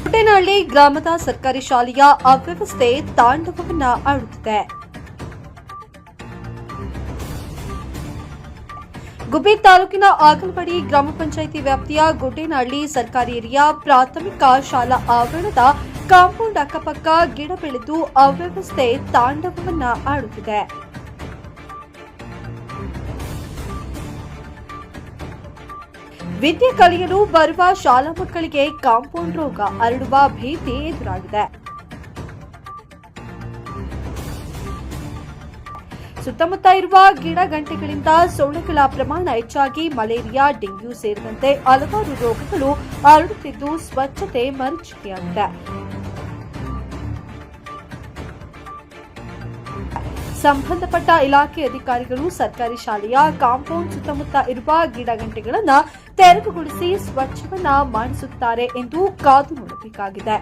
ಗುಡ್ಡೇನಹಳ್ಳಿ ಗ್ರಾಮದ ಸರ್ಕಾರಿ ಶಾಲೆಯ ಅವ್ಯವಸ್ಥೆ ತಾಂಡವವನ್ನ ಆಡುತ್ತಿದೆ. ಗುಬ್ಬಿ ತಾಲೂಕಿನ ಆಗಲವಾಡಿ ಗ್ರಾಮ ಪಂಚಾಯಿತಿ ವ್ಯಾಪ್ತಿಯ ಗುಡ್ಡೇನಹಳ್ಳಿ ಸರ್ಕಾರಿ ಹಿರಿಯ ಪ್ರಾಥಮಿಕ ಶಾಲಾ ಆವರಣದ ಕಾಂಪೌಂಡ್ ಅಕ್ಕಪಕ್ಕ ಗಿಡ ಬೆಳೆದು ಅವ್ಯವಸ್ಥೆ ತಾಂಡವವನ್ನ ಆಡುತ್ತಿದೆ. ವಿದ್ಯೆ ಕಲಿಯಲು ಬರುವ ಶಾಲಾ ಮಕ್ಕಳಿಗೆ ಕಾಂಪೌಂಡ್ ರೋಗ ಹರಡುವ ಭೀತಿ ಎದುರಾಗಿದೆ. ಸುತ್ತಮುತ್ತ ಇರುವ ಗಿಡ ಗಂಟೆಗಳಿಂದ ಸೊಳ್ಳೆಗಳ ಪ್ರಮಾಣ ಹೆಚ್ಚಾಗಿ ಮಲೇರಿಯಾ, ಡೆಂಗ್ಯೂ ಸೇರಿದಂತೆ ಹಲವಾರು ರೋಗಗಳು ಹರಡುತ್ತಿದ್ದು ಸ್ವಚ್ಛತೆ ಮರೀಚಿಕೆಯಾಗಿದೆ. ಸಂಬಂಧಪಟ್ಟ ಇಲಾಖೆ ಅಧಿಕಾರಿಗಳು ಸರ್ಕಾರಿ ಶಾಲೆಯ ಕಾಂಪೌಂಡ್ ಸುತ್ತಮುತ್ತ ಇರುವ ಗಿಡಗಂಟೆಗಳನ್ನು ತೆರವುಗೊಳಿಸಿ ಸ್ವಚ್ಛವನ್ನ ಮಾಡಿಸುತ್ತಾರೆ ಎಂದು ಕಾದು ನೋಡಬೇಕಾಗಿದೆ.